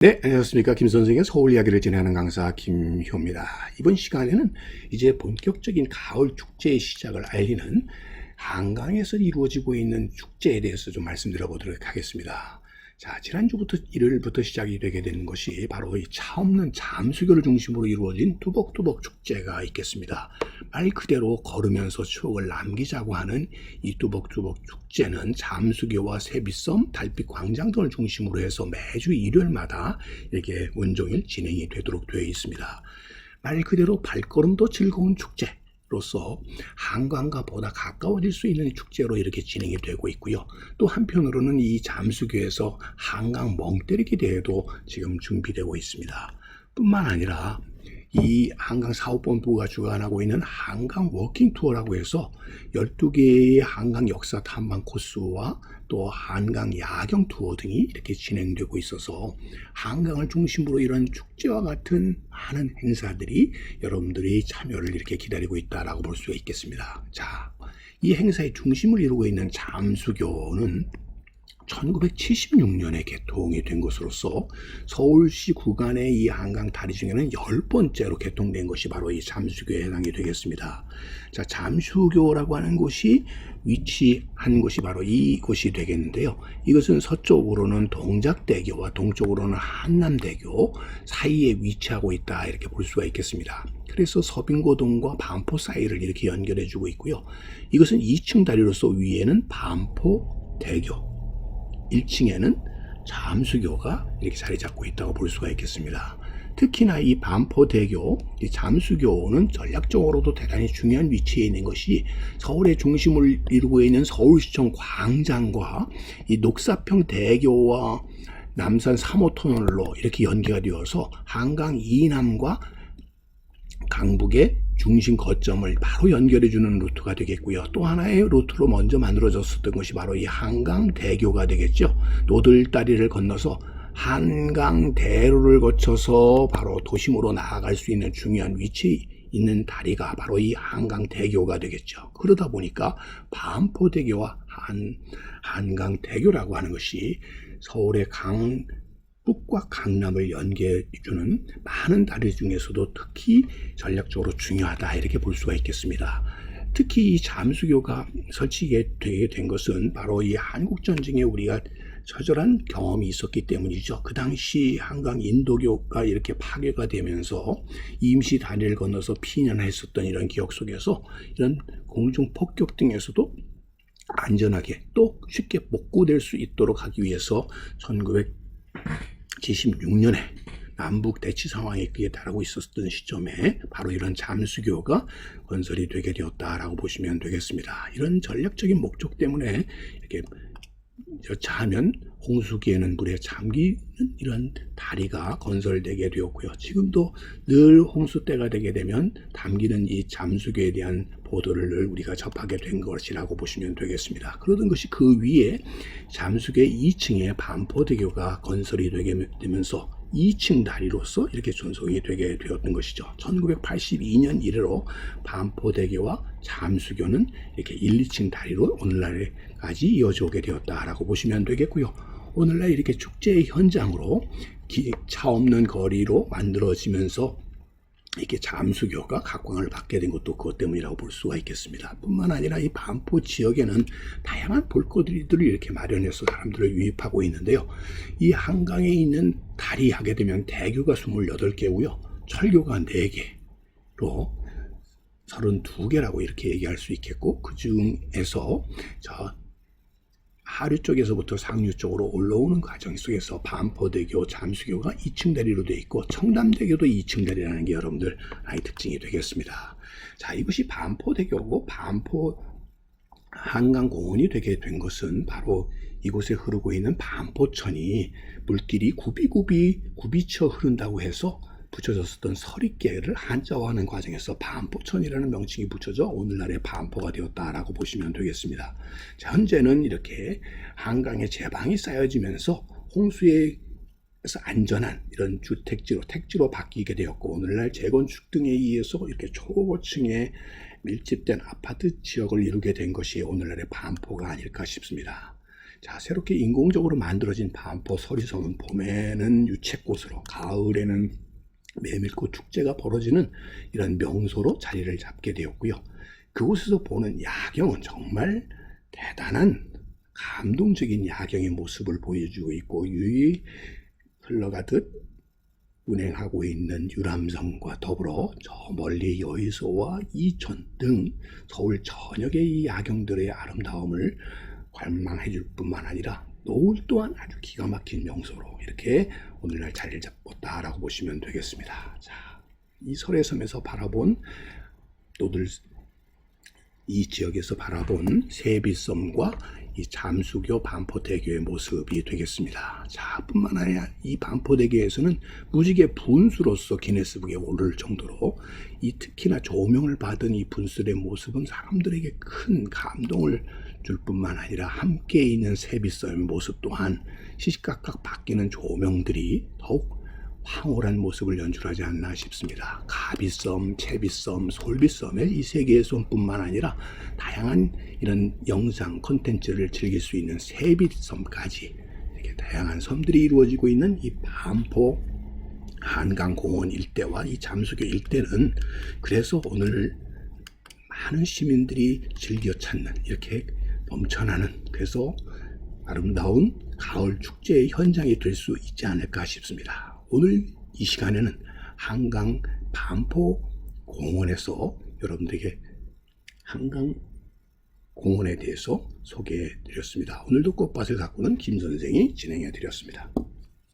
네, 안녕하십니까. 김 선생의 서울 이야기를 진행하는 강사 김효입니다. 이번 시간에는 이제 본격적인 가을 축제의 시작을 알리는 한강에서 이루어지고 있는 축제에 대해서 좀 말씀드려 보도록 하겠습니다. 자, 지난주부터 일요일부터 시작이 되게 되는 것이 바로 이 차 없는 잠수교를 중심으로 이루어진 뚜벅뚜벅 축제가 있겠습니다. 말 그대로 걸으면서 추억을 남기자고 하는 이 뚜벅뚜벅 축제는 잠수교와 세빛섬, 달빛 광장 등을 중심으로 해서 매주 일요일마다 이렇게 온종일 진행이 되도록 되어 있습니다. 말 그대로 발걸음도 즐거운 축제 로서 한강과 보다 가까워질 수 있는 축제로 이렇게 진행이 되고 있고요. 또 한편으로는 이 잠수교에서 한강 멍때리기 대회도 지금 준비되고 있습니다. 뿐만 아니라 이 한강 사업본부가 주관하고 있는 한강 워킹 투어라고 해서 12개의 한강 역사 탐방 코스와 또 한강 야경 투어 등이 이렇게 진행되고 있어서 한강을 중심으로 이런 축제와 같은 많은 행사들이 여러분들이 참여를 이렇게 기다리고 있다라고 볼 수가 있겠습니다. 자, 이 행사의 중심을 이루고 있는 잠수교는 1976년에 개통이 된 것으로서 서울시 구간의 이 한강 다리 중에는 10번째로 개통된 것이 바로 이 잠수교에 해당이 되겠습니다. 자, 잠수교라고 하는 곳이 위치한 곳이 바로 이곳이 되겠는데요. 이것은 서쪽으로는 동작대교와 동쪽으로는 한남대교 사이에 위치하고 있다 이렇게 볼 수가 있겠습니다. 그래서 서빙고동과 반포 사이를 이렇게 연결해주고 있고요. 이것은 2층 다리로서 위에는 반포대교, 1층에는 잠수교가 이렇게 자리 잡고 있다고 볼 수가 있겠습니다. 특히나 이 반포대교, 이 잠수교는 전략적으로도 대단히 중요한 위치에 있는 것이 서울의 중심을 이루고 있는 서울시청 광장과 이 녹사평 대교와 남산 3호 터널로 이렇게 연계가 되어서 한강 이남과 강북의 중심 거점을 바로 연결해주는 루트가 되겠고요. 또 하나의 루트로 먼저 만들어졌었던 것이 바로 이 한강대교가 되겠죠. 노들다리를 건너서 한강대로를 거쳐서 바로 도심으로 나아갈 수 있는 중요한 위치에 있는 다리가 바로 이 한강대교가 되겠죠. 그러다 보니까 반포대교와 한강대교라고 하는 것이 서울의 북과 강남을 연계해주는 많은 다리 중에서도 특히 전략적으로 중요하다 이렇게 볼 수가 있겠습니다. 특히 이 잠수교가 설치되게 된 것은 바로 이 한국전쟁에 우리가 처절한 경험이 있었기 때문이죠. 그 당시 한강 인도교가 이렇게 파괴가 되면서 임시 다리를 건너서 피난했었던 이런 기억 속에서 이런 공중 폭격 등에서도 안전하게 또 쉽게 복구될 수 있도록 하기 위해서 1976년에 남북 대치 상황이 그에 달하고 있었던 시점에 바로 이런 잠수교가 건설이 되게 되었다라고 보시면 되겠습니다. 이런 전략적인 목적 때문에 이렇게 여차하면 홍수기에는 물에 잠기는 이런 다리가 건설되게 되었고요. 지금도 늘 홍수 때가 되게 되면 담기는 이 잠수교에 대한 보도를 늘 우리가 접하게 된 것이라고 보시면 되겠습니다. 그러던 것이 그 위에 잠수교 2층에 반포대교가 건설이 되게 되면서 2층 다리로서 이렇게 전송이 되게 되었던 것이죠. 1982년 이래로 반포대교와 잠수교는 이렇게 1, 2층 다리로 오늘날까지 이어져 오게 되었다라고 보시면 되겠고요. 오늘날 이렇게 축제의 현장으로 차 없는 거리로 만들어지면서 이렇게 잠수교가 각광을 받게 된 것도 그것 때문이라고 볼 수가 있겠습니다. 뿐만 아니라 이 반포 지역에는 다양한 볼거리들을 이렇게 마련해서 사람들을 유입하고 있는데요. 이 한강에 있는 다리 하게 되면 대교가 28개고요. 철교가 4개로 32개라고 이렇게 얘기할 수 있겠고, 그 중에서 하류 쪽에서부터 상류 쪽으로 올라오는 과정 속에서 반포대교, 잠수교가 2층 다리로 되어 있고 청담대교도 2층 다리라는 게 여러분들 하나의 특징이 되겠습니다. 자, 이것이 반포대교고 반포 한강공원이 되게 된 것은 바로 이곳에 흐르고 있는 반포천이 물길이 굽이쳐 흐른다고 해서 붙여졌었던 서리개를 한자화하는 과정에서 반포천이라는 명칭이 붙여져 오늘날의 반포가 되었다라고 보시면 되겠습니다. 자, 현재는 이렇게 한강에 제방이 쌓여지면서 홍수에서 안전한 이런 택지로 바뀌게 되었고, 오늘날 재건축 등에 의해서 이렇게 초고층의 밀집된 아파트 지역을 이루게 된 것이 오늘날의 반포가 아닐까 싶습니다. 자, 새롭게 인공적으로 만들어진 반포 서리섬은 봄에는 유채꽃으로, 가을에는 메밀꽃 축제가 벌어지는 이런 명소로 자리를 잡게 되었고요. 그곳에서 보는 야경은 정말 대단한 감동적인 야경의 모습을 보여주고 있고, 유이 흘러가듯 운행하고 있는 유람선과 더불어 저 멀리 여의도와 이천 등 서울 전역의 이 야경들의 아름다움을 관망해 줄 뿐만 아니라 노을 또한 아주 기가 막힌 명소로 이렇게 오늘날 자리를 잡았다라고 보시면 되겠습니다. 자, 이 설해섬에서 바라본 또들 이 지역에서 바라본 세빛섬과 이 잠수교 반포대교의 모습이 되겠습니다. 자, 뿐만 아니라 이 반포대교에서는 무지개 분수로서 기네스북에 오를 정도로 이 특히나 조명을 받은 이 분수의 모습은 사람들에게 큰 감동을 줄 뿐만 아니라 함께 있는 세빛섬의 모습 또한 시시각각 바뀌는 조명들이 더욱 황홀한 모습을 연출하지 않나 싶습니다. 가비섬, 채비섬, 솔비섬의 이 세 개의 섬뿐만 아니라 다양한 이런 영상 콘텐츠를 즐길 수 있는 세빛섬까지 이렇게 다양한 섬들이 이루어지고 있는 이 반포 한강공원 일대와 이 잠수교 일대는 그래서 오늘 많은 시민들이 즐겨 찾는 이렇게 넘쳐나는 그래서 아름다운 가을 축제의 현장이 될 수 있지 않을까 싶습니다. 오늘 이 시간에는 한강 반포 공원에서 여러분들에게 한강 공원에 대해서 소개해 드렸습니다. 오늘도 꽃밭을 가꾸는 김 선생이 진행해 드렸습니다.